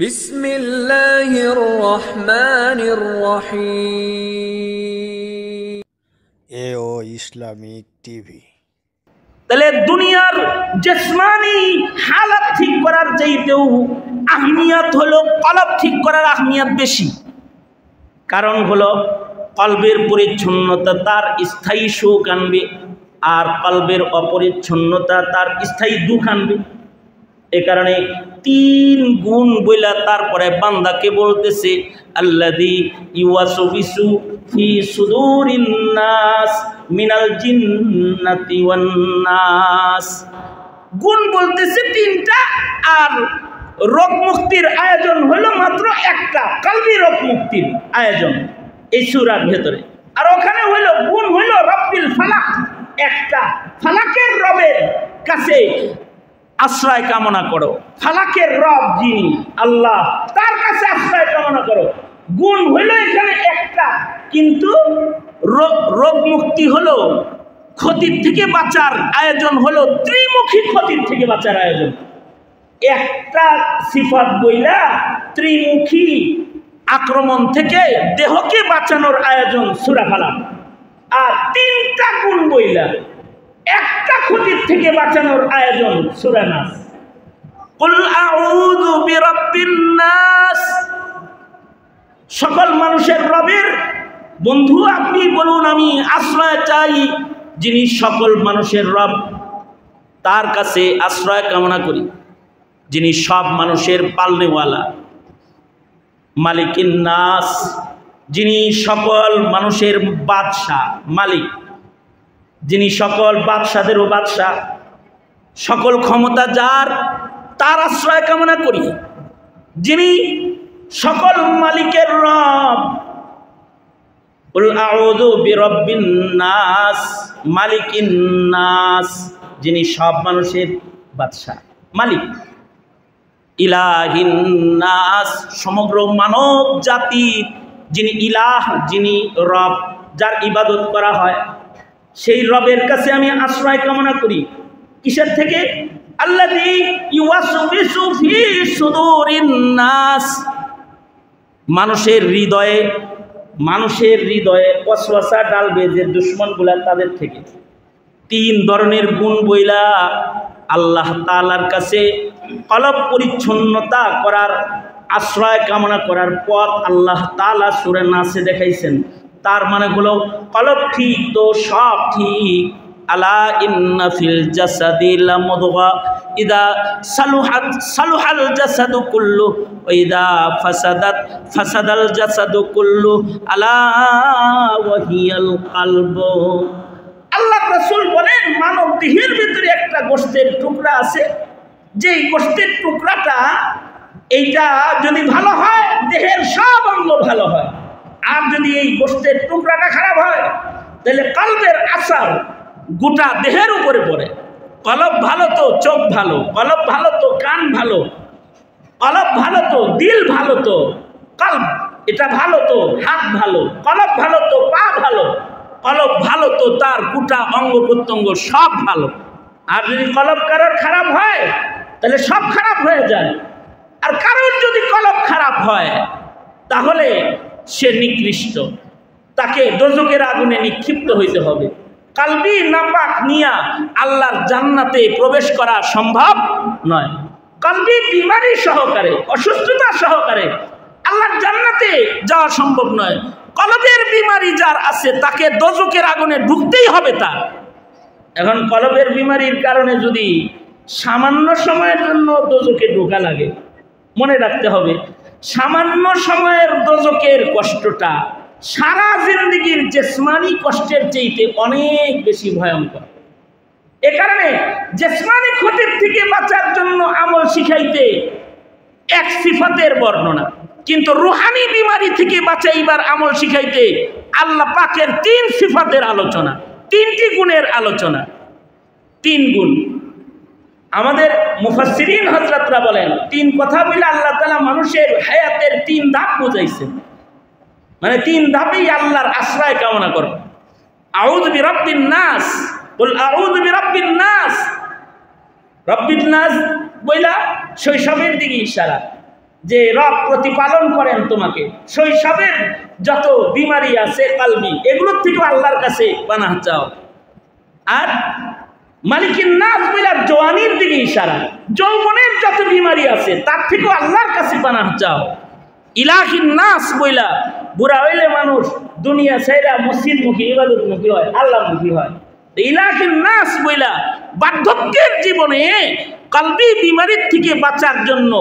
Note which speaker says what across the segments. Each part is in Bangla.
Speaker 1: বিসমিল্লাহির রহমানির রহিম।
Speaker 2: এও ইসলামিক টিভি।
Speaker 3: তাহলে দুনিয়ার জিসমানি হালাত ঠিক করার চাইতেও আহমিয়ত হলো কলব ঠিক করার আহমিয়ত বেশি। কারণ হলো কলবের পরিচ্ছন্নতা তার স্থায়ী সুখ আনবে, আর কলবের অপরিচ্ছন্নতা তার স্থায়ী দুঃখ আনবে। এ কারণে তিন গুণ বইলা তারপরে বান্দাকে বলতেছে আল্লাযী ইউওয়াসবিসু ফি সুদুরিন নাস মিনাল জিন্নাতি ওয়ান নাস। গুণ বলতেছে তিনটা, আর রোগ মুক্তির আয়োজন হলো মাত্র একটা, কলবি রোগ মুক্তির আয়োজন এই সূরার ভেতরে। আর ওখানে হলো গুণ হলো রব্বিল ফালাক, একটা ফালাকের রবের কাছে আশ্রয় কামনা করো। ফালাকের রব যিনি আল্লাহ, তার কাছে আশ্রয় কামনা করো। গুণ হইল এখানে একটা, কিন্তু রোগ মুক্তি হলো, ক্ষতির থেকে বাঁচার আয়োজন হলো ত্রিমুখী ক্ষতির থেকে বাঁচার আয়োজন। একটা সিফাত বইলা ত্রিমুখী আক্রমণ থেকে দেহকে বাঁচানোর আয়োজন সূরা ফালাক। আর তিনটা গুণ বইলা একটা ক্ষতির থেকে বাঁচানোর আয়োজন সূরা নাস। কুল আউযু বিরাব্বিন নাস, সকল মানুষের রবের বন্ধু আপনি বলুন আমি আশ্রয় চাই যিনি সকল মানুষের রব, তার কাছে আশ্রয় কামনা করি, যিনি সব মানুষের পালনেওয়ালা। মালিকিন নাস, যিনি সকল মানুষের বাদশা, মালিক, যিনি সকল বাদশাদেরও বাদশা, সকল ক্ষমতা যার, তার আশ্রয় কামনা করি, যিনি সকল মালিকের রব। কুল আউযু বিরাব্বিন নাস মালিকিন নাস, যিনি সব মানুষের বাদশা, মালিক। ইলাহিন নাস, সমগ্র মানব জাতির যিনি ইলাহ, যিনি রব, যার ইবাদত করা হয়, সেই রবের কাছে আমি আশ্রয় কামনা করি। কিসের থেকে? আল্লাযী ইউওয়াসবিসু ফি সুদুরিন নাস, মানুষের হৃদয়ে ওয়াসওয়াসা ডালবে যে দুশমনগুলা, তাদের থেকে। তিন ধরনের গুণ বইলা আল্লাহ তাআলার কাছে কলব পরিচ্ছন্নতা করার আশ্রয় কামনা করার পথ আল্লাহ তাআলা সূরা নাসে দেখাইছেন। তার মানে হলো কলব ঠিক তো সব ঠিক। আলা ইন্না ফিল জাসাদি লামুদগা ইদা সালুহাত সালুহাল জাসাদু কুল্লু ওয়া ইদা ফাসাদাত ফাসাদাল জাসাদু কুল্লু আলা ওয়া হিয়াল কলবু। আল্লাহর রাসূল বলেন মানব দেহের ভিতরে একটা গোশতের টুকরা আছে, যেই গোশতের টুকরাটা এইটা যদি ভালো হয় দেহের সব অঙ্গ ভালো হয়, আর যদি এই গোশতের টুকরাটা খারাপ হয় তাহলে কলবের আসার গোটা দেহের উপরে পড়ে। কলব ভালো তো চোখ ভালো, কলব ভালো তো কান ভালো, কলব ভালো তো দিল ভালো, তো কলব এটা ভালো তো হাত ভালো, কলব ভালো তো পা ভালো, কলব ভালো তো তার গোটা অঙ্গ প্রত্যঙ্গ সব ভালো। আর যদি কলব কারোর খারাপ হয় তাহলে সব খারাপ হয়ে যায়। আর কারোর যদি কলব খারাপ হয় তাহলে সে নিকৃষ্ট, তাকে দোজখের আগুনে নিক্ষিপ্ত হইতে হবে। কলবি নাপাক নিয়া আল্লাহর জান্নাতে প্রবেশ করা সম্ভব নয়। কলবি বিমারি সহকারে, অসুস্থতা সহকারে আল্লাহর জান্নাতে যাওয়া সম্ভব নয়। কলবের বিমারি যার আছে তাকে দোজখের আগুনে ঢুকতেই হবে তার। এখন কলবের বিমারির কারণে যদি সামান্য সময়ের জন্য দোজখে ঢোকা লাগে, মনে রাখতে হবে সামান্য সময়ের দোজখের কষ্টটা সারা জিন্দেগির জিসমানি কষ্টের চাইতে অনেক বেশি ভয়ঙ্কর। এ কারণে জিসমানি ক্ষতির থেকে বাঁচার জন্য আমল শিখাইতে এক সিফাতের বর্ণনা, কিন্তু রুহানি বিমারি থেকে বাঁচাইবার আমল শিখাইতে আল্লাহ পাকের তিন সিফাতের আলোচনা, তিনটি গুণের আলোচনা। তিন গুণ আমাদের মুফাসসিরিন হযরতরা বলেন তিন কথা বলে আল্লাহ তাআলা মানুষের হায়াতের তিন ধাপ বুঝাইছেন। মানে তিন ধাপেই আল্লাহর আশ্রয় কামনা করো। আউযু বিরাব্বিন নাস, বল আউযু বিরাব্বিন নাস। রব্বিন নাস বইলা শৈশবের দিকে ইশারা, যে রব প্রতিপালন করেন তোমাকে। শৈশবের যত বিমারি আছে কলবি, এগুলোর থেকেও আল্লাহর কাছে পানাহ চাও। আর মালিকিন নাস বইলা জওয়ানির দিকে ইশারা, যৌবনের যত বিমারি আছে তার থেকেও আল্লাহর কাছে পানাহ চাও। ইলাহিন নাস বইলা বুড়া হইলে মানুষ দুনিয়া ছেড়া মসজিদমুখী ইবাদতমুখী হয়, আল্লাহমুখী হয়। ইলাহিন নাস বইলা বার্ধক্যের জীবনে কলবি বিমারির থেকে বাঁচার জন্য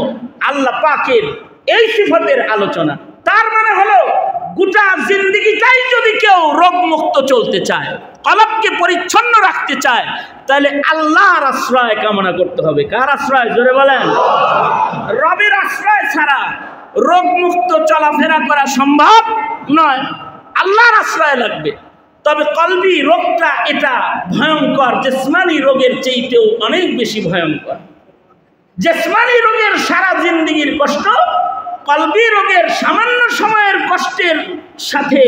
Speaker 3: আল্লাহ পাকের এই সিফতের আলোচনা। তার মানে হলো গোটা জিন্দেগিটাই যদি কেউ রোগমুক্ত চলতে চায়, কলবকে পরিচ্ছন্ন রাখতে চায়, তাহলে আল্লাহর আশ্রয় কামনা করতে হবে। কার আশ্রয়? জোরে বলেন। রবের আশ্রয় ছাড়া রোগমুক্ত চলাফেরা করা সম্ভব নয়, আল্লাহর আশ্রয় লাগবে। তবে কলবি রোগটা এটা ভয়ঙ্কর, জিসমানি রোগের চেয়েতেও অনেক বেশি ভয়ঙ্কর। জিসমানি রোগের সারা জিন্দেগির কষ্ট, কলবি রোগের সামান্য সময়ের কষ্টের সাথে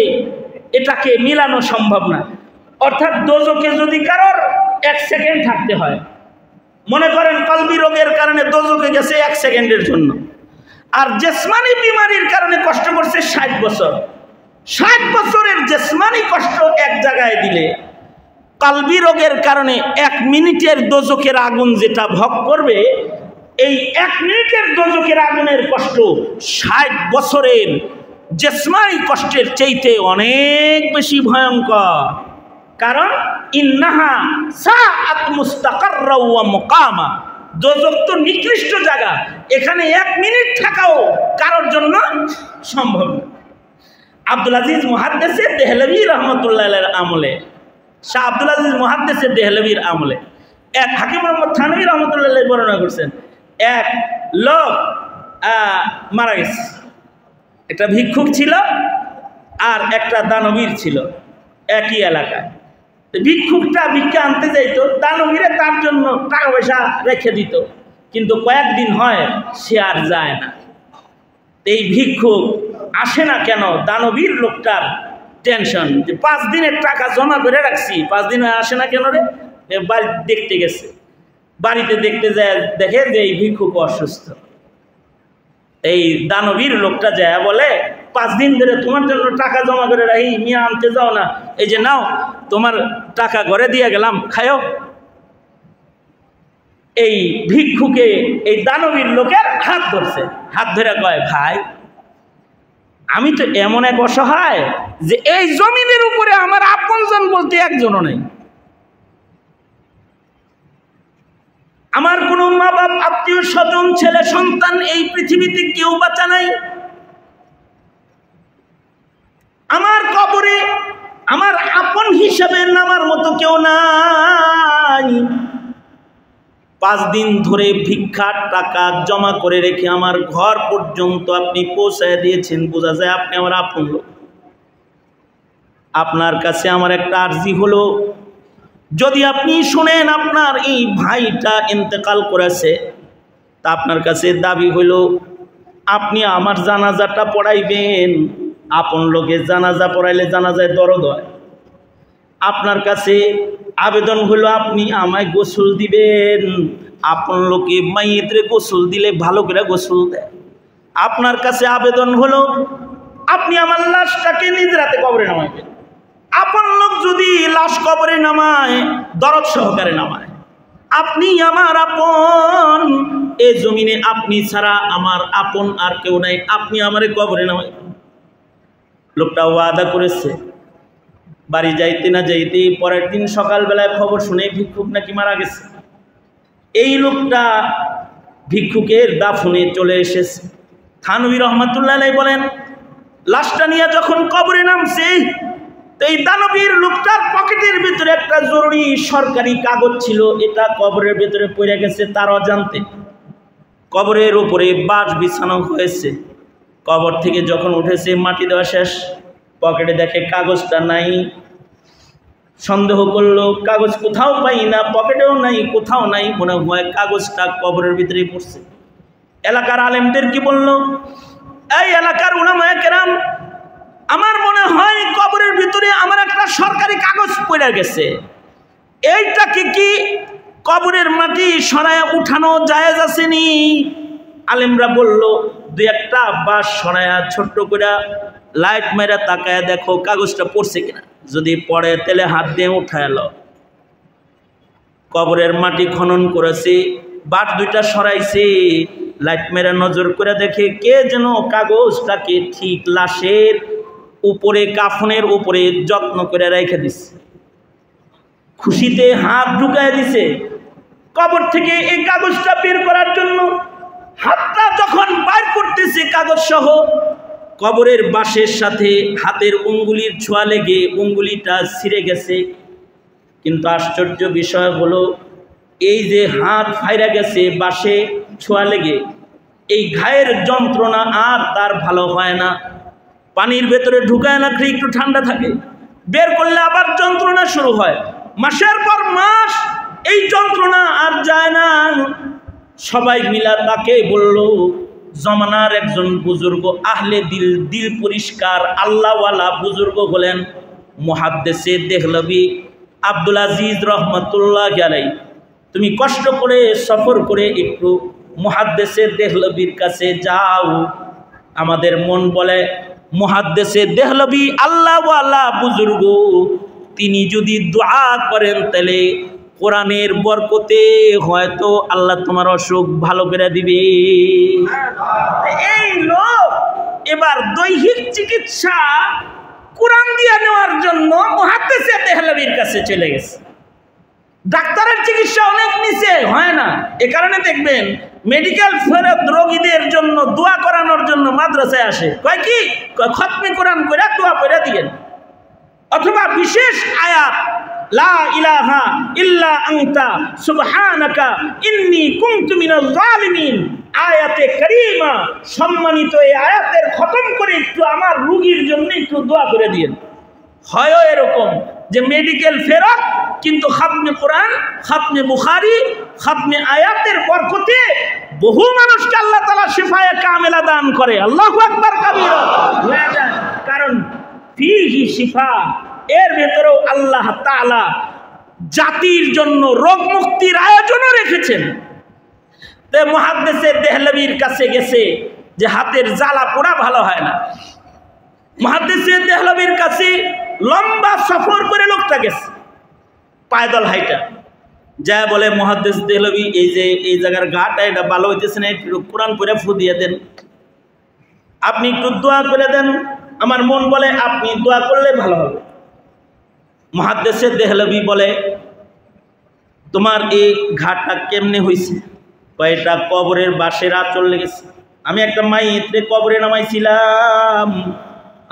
Speaker 3: এটাকে মিলানো সম্ভব না। অর্থাৎ দোজখে যদি কারোর 1 সেকেন্ড থাকতে হয়, মনে করেন কলবি রোগের কারণে দোজখে গেছে 1 সেকেন্ডের জন্য, আর জিসমানি বিমারির কারণে কষ্ট করছে 60 বছর। 60 বছরের জিসমানি কষ্ট এক জায়গায় দিলে কলবি রোগের কারণে 1 মিনিটের দোজখের আগুন যেটা ভোগ করবে, এই 1 মিনিটের দোজখের আগুনের কষ্ট 60 বছরের জিসমানি কষ্টের চাইতে অনেক বেশি ভয়ঙ্কর। কারণ ইন্নাহা সাআত মুস্তাকাররা ওয়া মুকামা, দোজখ তো নিকৃষ্ট জায়গা, এখানে 1 মিনিট থাকাও কারোর জন্য সম্ভব না। আব্দুল আজিজ মুহাদ্দিসে দেহলভী রহমতুল্লাহ আলাইহির আমলে, শাহ আব্দুল আজিজ মুহাদ্দিসে দেহলভীর আমলে এক হাকিম মোহাম্মদ থানভী রহমতুল্লাহ আলাইহি বর্ণনা করছেন, এক লোক মারা গেছে। একটা ভিক্ষুক ছিল আর একটা দানবীর ছিল একই এলাকায়। ভিক্ষুকটা ভিক্ষা আনতে যাইত, দানবীরে তার জন্য টাকা পয়সা রেখে দিত, কিন্তু কয়েকদিন হয় সে আর যায় না। এই ভিক্ষুক আসে না কেন? দানবীর লোকটার টেনশন যে 5 দিনের টাকা জমা করে রাখছি, 5 দিন আসে না কেন রে? বাড়ি দেখতে গেছে, বাড়িতে দেখতে যায় দেখে যে এই ভিক্ষুক অসুস্থ। এই দানবীর লোকটা যায় বলে, 5 দিন ধরে তোমার জন্য টাকা জমা করে রাখি, মিয়া আনতে যাও না, এই যে নাও তোমার টাকা ঘরে দিয়ে গেলাম, খায়ো। এই ভিক্ষুকে এই দানবীর লোকের হাত ধরছে, হাত ধরে কয়, ভাই আমি তো এমন এক অসহায় যে এই জমিনের উপরে আমার আপনজন বলতে একজনও নেই, আমার কোনো মা বাপ আত্মীয় স্বজন ছেলে সন্তান এই পৃথিবীতে কেউ বাঁচা নাই, আমার কবরে আমার আপন হিসাবে নামার মতো কেউ নাই। 5 দিন ধরে ভিক্ষার টাকা জমা করে রেখে আমার ঘর পর্যন্ত আপনি পৌঁছায় দিয়েছেন, বোঝা যায় আপনি আমার আপন লোক। আপনার কাছে আমার একটা আর্জি হলো, যদি আপনি শুনেন আপনার এই ভাইটা ইন্তেকাল করেছে, তা আপনার কাছে দাবি হইল আপনি আমার জানাজাটা পড়াইবেন। আপন লোকের জানাজা পড়াইলে জানাজায় দরদ হয়। আপনার কাছে আবেদন হলো আপনি আমায় গোসল দিবেন। আপন লোকে মাইয়িতরে গোসল দিলে ভালো করে গোসল দেয়। আপনার কাছে আবেদন হলো আপনি আমার লাশটাকে নিজ রাতে কবরে নামাইবেন। আপন লোক যদি লাশ কবরে নামায়, দরদ সহকারে নামায়। আপনি আমার আপন, এই জমিনে আপনি ছাড়া আমার আপন আর কেউ নাই, আপনি আমারে কবরে নামাইবেন। লোকটা ওয়াদা করেছে। বাড়ি যাইতে না যাইতে পরের দিন সকালবেলায় খবর শুনে ভিক্ষুক নাকি মারা গেছে। এই লোকটা ভিক্ষুকের দাফনে চলে এসেছে। থানভী রহমতুল্লাহ আলাইহি বলেন, লাশটা নিয়ে যখন কবরে নামছে, এই দানবীর লোকটার পকেটের ভিতরে একটা জরুরি সরকারি কাগজ ছিল, এটা কবরের ভিতরে পড়ে গেছে তার অজান্তে। কবরের উপরে বাঁশ বিছানো হয়েছে। কবর থেকে যখন উঠেছে, মাটি দেওয়া শেষ, পকেটে দেখে কাগজটা নাই। সন্দেহ করলো, কাগজ কোথাও পাই না, পকেটেও নাই, কোথাও নাই, মনে হয় কাগজটা কবরের ভিতরেই পড়ছে। এলাকার আলেমদের কি বললো, এই এলাকার উলামায়ে কেরাম, আমার মনে হয় কবরের ভিতরে আমার একটা সরকারি কাগজ পড়ে গেছে, এইটাকে কি কবরের মাটি সরায় উঠানো জায়েজ আসেনি? আলেমরা বলল, দুই একটা বাস সরায়া ছোট্ট করে লাইট মেরে তাকায় দেখো কাগজটা পড়ছে কিনা, যদি পড়ে তাহলে হাত দিয়ে উঠায় এলো। কবরের মাটি খনন করেছে, বাট দুইটা সরাইছে, লাইট মেরে নজর করে দেখে কে যেন কাগজটাকে ঠিক লাশের উপরে, কাফনের উপরে যত্ন করে রেখে দিছে। খুশিতে হাত ঢুকায় দিছে কবর থেকে এই কাগজটা বের করার জন্য। হাতটা যখন বাইর করতেছে কাগজ সহ, কবরের বাঁশের সাথে হাতের উঙ্গুলির ছোঁয়া লেগে উঙ্গুলিটা ছিঁড়ে গেছে। কিন্তু আশ্চর্য বিষয় হলো, এই যে হাত ফাইরা গেছে বাঁশে ছোঁয়া লেগে, এই ঘায়ের যন্ত্রণা আর তার ভালো হয় না। পানির ভেতরে ঢুকায় রাখলে একটু ঠান্ডা থাকে, বের করলে আবার যন্ত্রণা শুরু হয়। মাসের পর মাস এই যন্ত্রণা আর যায় না। সবাই মিলা তাকে বলল, জমানার একজন বুজুর্গ, আহলে দিল, দিল পরিষ্কার আল্লাহওয়ালা বুজুর্গ হলেন মুহাদ্দিসে দেহলভী আব্দুল আজিজ রহমতুল্লাহ আলাইহি। তুমি কষ্ট করে সফর করে একটু মুহাদ্দিসে দেহলভীর কাছে যাও। আমাদের মন বলে মুহাদ্দিসে দেহলভী আল্লাহওয়ালা বুজুর্গ, তিনি যদি দোয়া করেন তাহলে কোরআনের বরকতে হয়তো আল্লাহ তোমার অসুখ ভালো করে দিবে। এই লোক এবার দৈহিক চিকিৎসা কোরআন দিয়ে নেওয়ার জন্য মুহাদ্দিসে দেহলভীর কাছে চলে গেছে। ডাক্তারের চিকিৎসা অনেক নিচে হয় না, এ কারণে দেখবেন মেডিকেল ফেরত রোগীদের জন্য দোয়া করানোর জন্য মাদ্রাসায় আসে, কয় কি খতমে কোরআন করে দোয়া করে দিয়েন, অথবা বিশেষ আয়াত লা ইলাহা ইল্লা আনতা সুবহানাকা ইন্নী কুনতু মিনাল জালিমিন, আয়াতে কারীমা, সম্মানিত এই আয়াতের খতম করে একটু আমার রোগীর জন্য একটু দোয়া করে দিয়েন। হয় এরকম যে মেডিকেল ফেরত, কিন্তু খাতমে কোরআন, খাতমে বুখারী, খাতমে আয়াতের বরকতে বহু মানুষকে আল্লাহ তাআলা শিফায়ে কামেলা দান করে। আল্লাহু আকবার কাবীরা হয়ে যায়, কারণ ফিহি শিফা, এর ভেতরেও আল্লাহ তাআলা জাতির জন্য রোগ মুক্তির আয়োজনও রেখেছেন। তে মুহাদ্দিসে দেহলভীর কাছে গেছে যে হাতের জ্বালা পোড়া ভালো হয় না। মুহাদ্দিসে দেহলভীর কাছে লম্বা সফর করে লোকটা গেছে, পায়দল হাইটা যা বলে, মুহাদ্দিস দেহলভী এই যে এই জায়গার ঘাটা এটা ভালো হইতেছে না, একটু কোরআন পড়ে ফু দিয়ে দেন, আপনি একটু দোয়া করে দেন। আমার মন বলে আপনি দোয়া করলে ভালো হবে। মুহাদ্দিসে দেহলভী বলে, তোমার এই ঘাটটা কেমনে হয়েছে? কয়টা কবরের বাঁশের আঁচল লেগেছে। আমি একটা মাইয়িতরে কবরে নামাইছিলাম,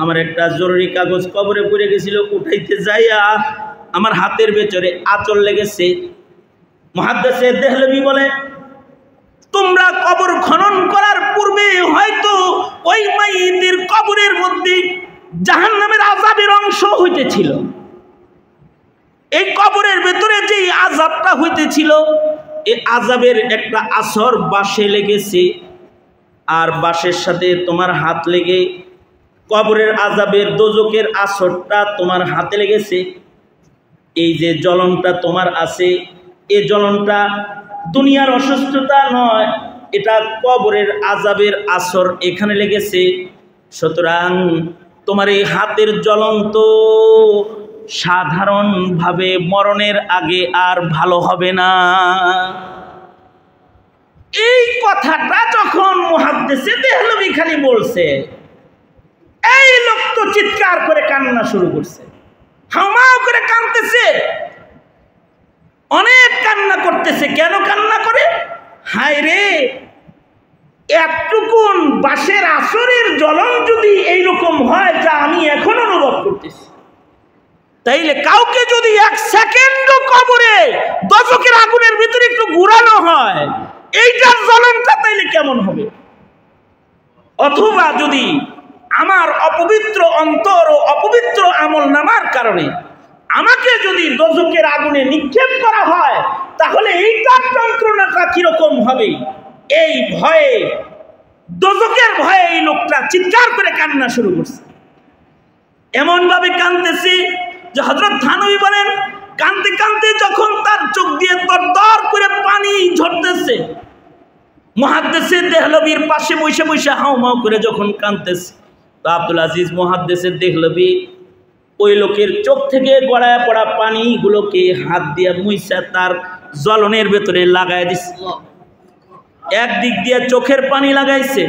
Speaker 3: আমার একটা জরুরি কাগজ কবরে পড়ে গেছিল, উঠাইতে যাইয়া আমার হাতের ভেতরে আঁচল লেগেছে। মুহাদ্দিসে দেহলভী বলে, তোমরা কবর খনন করার পূর্বে হয়তো ওই মাইয়িতের কবরের মধ্যে জাহান্নামের আযাবের অংশ হইতেছিল। এই কবরের ভেতরে যে আযাবটা হইতেছিল, এই আযাবের একটা আসর বাঁশে লেগেছে, আর বাঁশের সাথে তোমার হাত লেগে কবরের আযাবের দোজকের আসরটা তোমার হাতে লেগেছে। এই যে জ্বলনটা তোমার আছে, এই জ্বলনটা দুনিয়ার অসুস্থতা নয়, এটা কবরের আযাবের আসর এখানে লেগেছে। সুতরাং তোমার এই হাতের জ্বলন তো সাধারণভাবে মরণের আগে আর ভালো হবে না। এই কথাটা যখন মুহাদ্দিসে দেহলভী খালি বলছে, এই লোক তো চিৎকার করে কান্না শুরু করছে, হাউমাউ করে কাঁদতেছে, অনেক কান্না করতেছে। কেন কান্না করে? হায় রে, এতটুকুন বাঁশের আসরের জ্বলন যদি এইরকম হয় যা আমি এখন অনুভব করতেছি, তাইলে কাউকে যদি এক সেকেন্ডও কবরে দশকের আগুনের ভিতরে একটু ঘুরানো হয়, এইটার জ্বলনটা তাইলে কেমন হবে? অথবা যদি আমার অপবিত্র অন্তর ও অপবিত্র আমল নামার কারণে আমাকে যদি দোজখের আগুনে নিক্ষেপ করা হয়, তাহলে এইটার যন্ত্রণাটা কিরকম হবে? এই ভয়ে, দোজখের ভয়ে এই লোকটা চিৎকার করে কান্না শুরু করছে। এমন ভাবে কাঁদতেছি যে হযরত থানভী বলেন, কাঁদতে কাঁদতে যখন তার চোখ দিয়ে দরদর করে পানি ঝরতেছে, মুহাদ্দিসে দেহলভির পাশে বসে বসে হাউমাউ করে যখন কাঁদতেছে, তো আব্দুল আজিজ মুহাদ্দিসে দেহলভি ওই লোকের চোখ থেকে গড়ায় পড়া পানিগুলোকে হাত দিয়ে মুইসা তার জ্বলনের ভেতরে লাগাই দিছে। একদিক দিয়ে চোখের পানি লাগাইছে,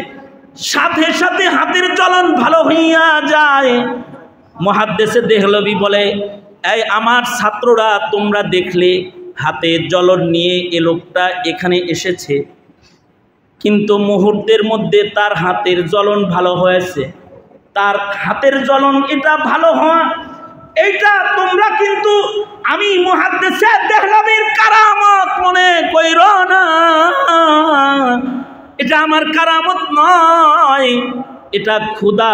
Speaker 3: সাথে সাথে হাতের জ্বলন ভালো হইয়া যায়। মুহাদ্দিসে দেহলভি বলে, এই আমার ছাত্ররা, তোমরা দেখলে হাতে জ্বলন নিয়ে এ লোকটা এখানে এসেছে, কিন্তু মুহূর্তের মধ্যে তার হাতের জ্বলন ভালো হয়েছে। তার হাতের জ্বলন এটা ভালো হওয়া, এইটা তোমরা কিন্তু আমি মুহাদ্দিসে দেহলভির কারামত মনে কইরো না, এটা আমার কারামত নয়, এটা খোদা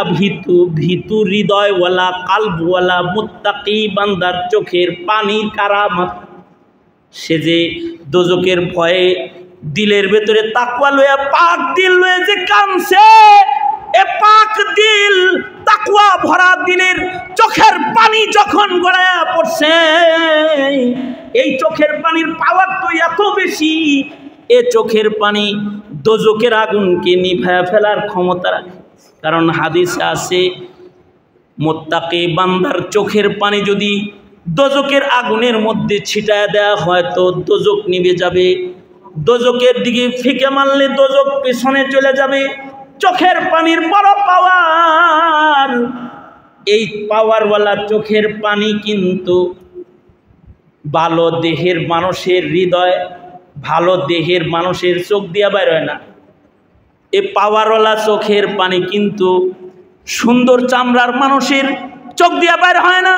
Speaker 3: ভীতু হৃদয়ওয়ালা কালবওয়ালা মুত্তাকি বান্দার চোখের পানির কারামত। সে যে দোজকের ভয়ে দিলের ভেতরে তাকওয়া লয়ে পাক দিল লয়ে যে কামছে, এ পাক দিল তাকওয়া ভরা দিলের চোখের পানি যখন গড়ায়া পড়ছে, এই চোখের পানির পাওয়ার তো এত বেশি, এ চোখের পানি দোজকের আগুনকে নিভায়া ফেলার ক্ষমতা রাখে। কারণ হাদিসে আছে, মুত্তাকি বান্দার চোখের পানি যদি দোজকের আগুনের মধ্যে ছিটায় দেওয়া হয় তো দোজক নিভে যাবে, দোজকের দিকে ফিকে মারলে দোজক পেছনে চলে যাবে। চোখের পানির বড় পাওয়ার, এই পাওয়ারওয়ালা চোখের পানি কিন্তু ভালো দেহের মানুষের হৃদয়, ভালো দেহের মানুষের চোখ দিয়া বাইর হয় না। এই পাওয়ারওয়ালা চোখের পানি কিন্তু সুন্দর চামড়ার মানুষের চোখ দিয়া বাইর হয় না।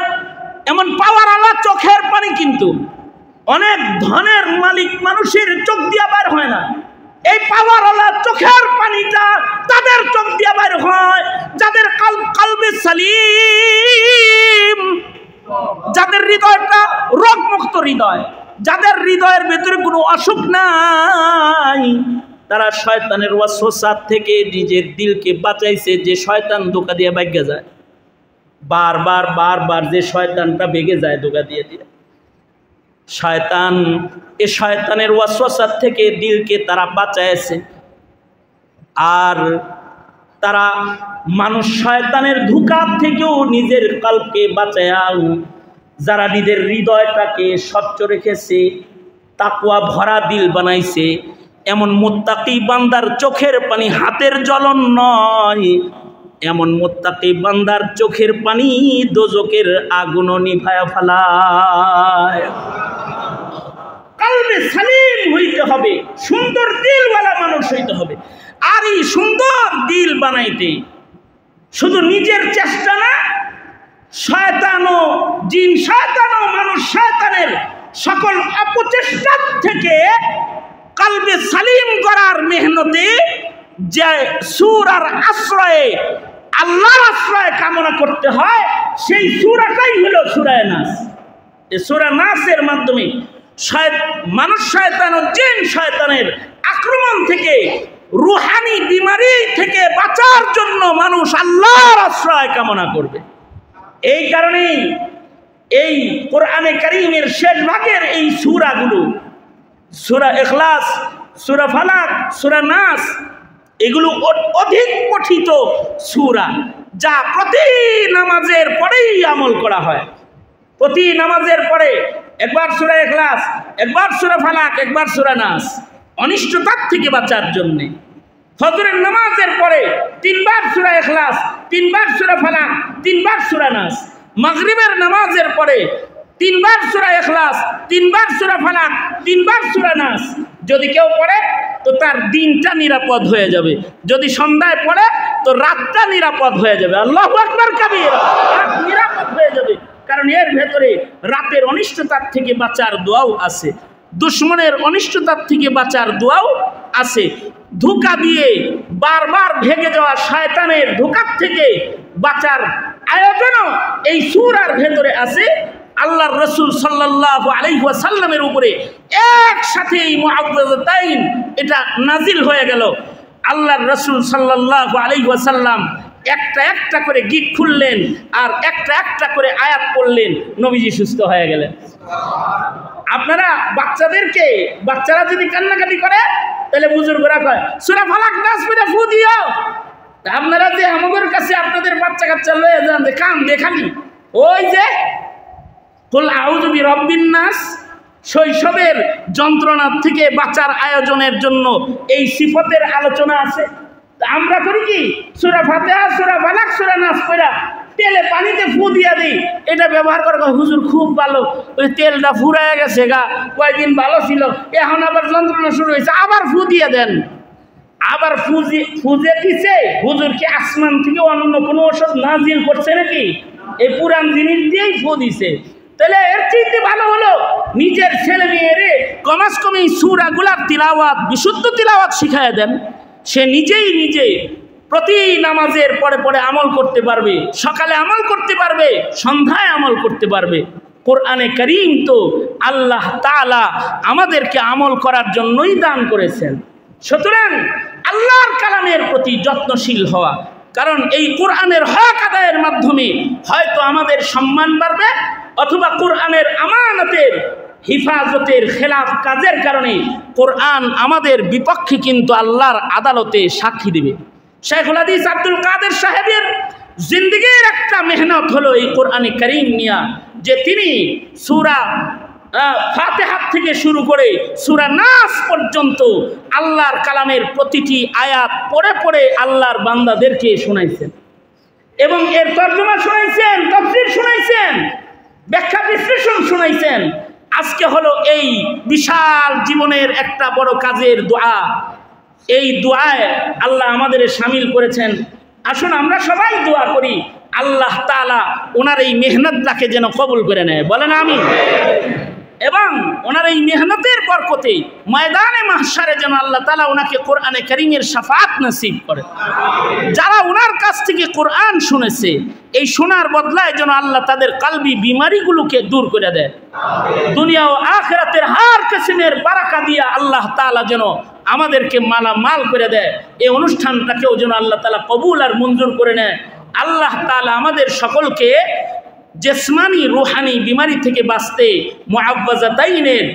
Speaker 3: এমন পাওয়ারওয়ালা চোখের পানি কিন্তু অনেক ধনের মালিক মানুষের চোখ দিয়া বাইর হয় না। এই পাওয়ারওয়ালা চোখের পানিটা তাদের চোখ দিয়া বাইর হয় যাদের কলবে সালিম, যাদের হৃদয়টা রোগমুক্ত হৃদয়, যাদের হৃদয়ের ভেতরে কোনো অসুখ নাই, তারা শয়তানের ওয়াসওয়াসা থেকে নিজের দিলকে বাঁচাইছে। যে শয়তান ধোঁকা দিয়ে ভাগ্যে যায়, বারবার যে শয়তানটা ভেগে যায় ধোঁকা দিয়ে দিয়ে, শয়তান, এ শয়তানের ওয়াসওয়াসা থেকে দিলকে তারা বাঁচাইছে। আর তারা মানুষ শয়তানের ধোঁকা থেকেও নিজের কলবকে বাঁচায়া, যারা নিজের হৃদয়টাকে স্বচ্ছ রেখেছে, তাকওয়া ভরা দিল বানাইছে, এমন মুত্তাকি বান্দার চোখের পানি হাতের জ্বলন নয়, এমন মুত্তাকি বান্দার চোখের পানি দোজকের আগুন নিভায়া ফেলায়। কলবে সালিম হইতে হবে, সুন্দর দিলওয়ালা মানুষ হইতে হবে। আর এই সুন্দর দিল বানাইতে শুধু নিজের চেষ্টা না, শয়তানও, জিন শয়তানও, মানুষ শয়তানের সকল অপচেষ্টার থেকে কলবে সালিম করার মেহনতে যে সূরার আশ্রয়ে, আল্লাহর আশ্রয় কামনা করতে হয়, সেই সূরাটাই হলো সূরা নাস। এই সূরা নাসের মাধ্যমে মানুষ শয়তান ও জিন শয়তানের আক্রমণ থেকে, রুহানি বিমারি থেকে বাঁচার জন্য মানুষ আল্লাহর আশ্রয় কামনা করবে। এই কারণেই এই কোরআনে কারীমের শেষ ভাগের এই সূরাগুলো, সূরা ইখলাস, সূরা ফালাক, সূরা নাস, এগুলো অধিক পঠিত সূরা, যা প্রতি নামাজের পরেই আমল করা হয়। প্রতি নামাজের পরে একবার সূরা ইখলাস, একবার সূরা ফালাক, একবার সূরা নাস, অনিষ্টতার থেকে বাঁচার জন্যে। ফজরের নামাজের পরে 3 বার সূরা ইখলাস, 3 বার সূরা ফালাক, 3 বার সূরা নাস। মাগরিবের নামাজের পরে 3 বার সূরা ইখলাস, 3 বার সূরা ফালাক, 3 বার সূরা নাস। যদি কেউ পড়ে তো তার দিনটা নিরাপদ হয়ে যাবে, যদি সন্ধ্যায় পড়ে তো রাতটা নিরাপদ হয়ে যাবে। আল্লাহু আকবার কাবীরা, রাত নিরাপদ হয়ে যাবে। কারণ এর ভেতরে রাতের অনিষ্টতার থেকে বাঁচার দোয়াও আছে, দুশ্মনের অনিষ্টতার থেকে বাঁচার দোয়াও আছে। ধোঁকা দিয়ে বারবার ভেঙে যাওয়া শয়তানের ধোঁকার থেকে বাঁচার আয়োজনও এই সূরার ভেতরে আছে। আল্লাহর রাসূল সাল্লাল্লাহু আলাইহি ওয়াসাল্লামের উপরে একসাথে এই মুআউযাতাইন এটা নাজিল হয়ে গেল। আল্লাহর রাসূল সাল্লাল্লাহু আলাইহি ওয়াসাল্লাম একটা একটা করে গিট খুললেন আর একটা একটা করে আয়াত পড়লেন, নবীজি সুস্থ হয়ে গেলেন। আপনারা বাচ্চারা যদি কান্নাকাটি করে তাহলে বুজুর্গরা কয় সূরা ফালাক নাস পড়ে ফু দিও। আপনারা যে আমাদের কাছে আপনাদের বাচ্চা কাচ্চা লয়ে যান যে কান দেখানি, ওই যে কুল আউযু বিরাব্বিন নাস, শৈশবের যন্ত্রণা থেকে বাঁচার আয়োজনের জন্য এই সিফতের আলোচনা আছে। আমরা করি কি সূরা ফাতিহা, সূরা ফালাক, সূরা নাস পড়া তেলে পানিতে ফু দিয়া দিই, এটা ব্যবহার করে হুজুর খুব ভালো, ওই তেলটা ফুরায় গেছে গা, কয়েকদিন ভালো ছিল, এখন আবার যন্ত্রণা শুরু হয়েছে, আবার ফু দিয়ে দেন। আবার ফুজে দিছে, হুজুর কি আসমান থেকে অন্য কোনো ওষুধ নাজিল করছে নাকি? এই পুরান জিনিস দিয়েই ফু দিছে। তাহলে এর চাইতে ভালো হলো নিজের ছেলে মেয়েরে কমাস কমে সূরাগুলার তিলাওয়াত, বিশুদ্ধ তিলাওয়াত শিখায় দেন। সে নিজেই নিজে প্রতি নামাজের পরে পরে আমল করতে পারবে, সকালে আমল করতে পারবে, সন্ধ্যায় আমল করতে পারবে। কোরআনে কারীম তো আল্লাহ তাআলা আমাদেরকে আমল করার জন্যই দান করেছেন। সুতরাং আল্লাহর কালামের প্রতি যত্নশীল হওয়া, কারণ এই কোরআনের হক আদায়ের মাধ্যমে হয়তো আমাদের সম্মান বাড়বে, অথবা কোরআনের আমানতের হিফাজতের খেলাফ কাজের কারণে কোরআন আমাদের বিপক্ষে কিন্তু আল্লাহর আদালতে সাক্ষী দিবে। শেখুল হাদিস আব্দুল কাদের সাহেবের জিন্দেগীর একটা মেহনত হলো এই কোরআনে কারীম নিয়া, যে তিনি সূরা ফাতিহা থেকে শুরু করে সূরা নাস পর্যন্ত আল্লাহর কালামের প্রতিটি আয়াত পড়ে পড়ে আল্লাহর বান্দাদেরকে শোনাইছেন, এবং এর তর্জমা শোনাইছেন, তাফসীর শোনাইছেন, ব্যাখ্যা বিশ্লেষণ শোনাইছেন। আজকে হলো এই বিশাল জীবনের একটা বড় কাজের দোয়া, এই দোয়ায় আল্লাহ আমাদের শামিল করেছেন। আসুন আমরা সবাই দোয়া করি আল্লাহ তাআলা ওনার এই মেহনতটাকে যেন কবুল করে নেয়, বলেন আমিন। এবং ওনার এই মেহনতের বরকতে ময়দানে মাহশারে যেন আল্লাহ তাআলা ওনাকে কোরআনে কারীমের শাফাআত নসিব করে। যারা ওনার কাছ থেকে কোরআন শুনেছে, এই শোনার বদলায় যেন আল্লাহ তাদের কলবি বিমারিগুলোকে দূর করে দেয়। দুনিয়া ও আখিরাতের হার কিসমের বারাকা দিয়া আল্লাহ তাআলা যেন আমাদেরকে মালামাল করে দেয়। এই অনুষ্ঠানটাকেও যেন আল্লাহ তাআলা কবুল আর মঞ্জুর করে নেয়। আল্লাহ তাআলা আমাদের সকলকে জিসমানি রুহানি বিমারি থেকে বাঁচতে মুআওয়াযাতাইনের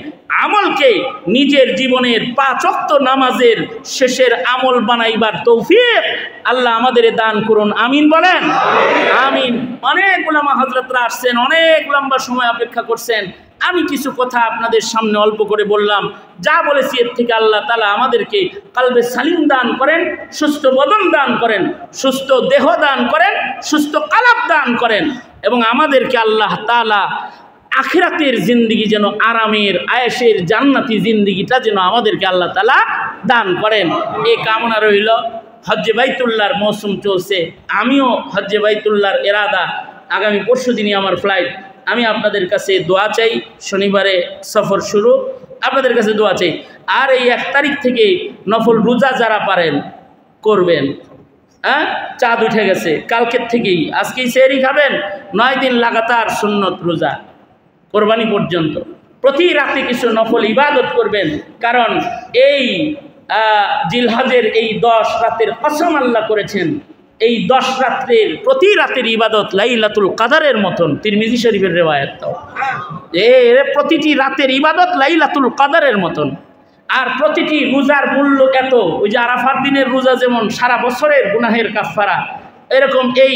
Speaker 3: আমলকে নিজের জীবনের 5 ওয়াক্ত নামাজের শেষের আমল বানাইবার তৌফিক আল্লাহ আমাদের দান করুন, আমিন বলেন আমিন। অনেক উলামা হযরতরা আসছেন, অনেক লম্বা সময় অপেক্ষা করছেন। আমি কিছু কথা আপনাদের সামনে অল্প করে বললাম। যা বলেছি এর থেকে আল্লাহ তাআলা আমাদেরকে কলবে সালিম দান করেন, সুস্থ বদন দান করেন, সুস্থ দেহ দান করেন, সুস্থ কলব দান করেন, এবং আমাদেরকে আল্লাহ তাআলা আখিরাতের জিন্দেগি যেন আরামের আয়েশের জান্নাতি জিন্দেগিটা যেন আমাদেরকে আল্লাহ তাআলা দান করেন। এই কামনা রইল। হজ্জে বাইতুল্লাহর মৌসুম চলছে, আমিও হজ্জে বাইতুল্লাহর এরাদা, আগামী পরশু দিনই আমার ফ্লাইট। আমি আপনাদের কাছে দোয়া চাই, শনিবারে সফর শুরু, আপনাদের কাছে দোয়া চাই। আর এই 1 তারিখ থেকে নফল রোজা যারা পারেন করবেন। হ্যাঁ, চাঁদ উঠে গেছে, কালকের থেকেই, আজকেই সেহরি খাবেন, 9 দিন লাগাতার সুন্নত রোজা কোরবানি পর্যন্ত প্রতি রাতে কিছু নফল ইবাদত করবেন। কারণ এই জিলহজের এই 10 রাতের কসম আল্লাহ করেছেন, এই 10 রাত্রের প্রতি রাতের ইবাদত লাইলাতুল কাদরের মতন। তিরমিজি শরীফের রিওয়ায়াত, প্রতিটি রাতের ইবাদত লাইলাতুল কাদরের মতন। আর প্রতিটি রোজার মূল্য এত, ওই যে আরাফার দিনের রোজা যেমন সারা বছরের গুনাহের কাফফারা, এরকম এই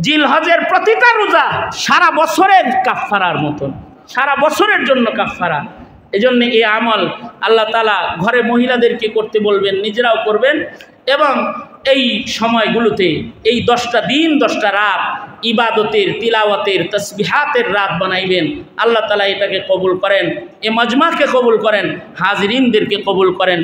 Speaker 3: জিলহজের প্রতিটা রোজা সারা বছরের কাফফারার মতন, সারা বছরের জন্য কাফফারা। এজন্য এই আমল আল্লাহ তাআলা ঘরে মহিলাদেরকে করতে বলবেন, নিজেরাও করবেন, এবং এই সময়গুলোতে এই 10টা দিন 10টা রাত ইবাদতের, তিলাওয়াতের, তাসবিহাতের রাত বানাইবেন। আল্লাহ তাআলা এটাকে কবুল করেন, এ মজমাকে কবুল করেন, হাজিরিনদেরকে কবুল করেন।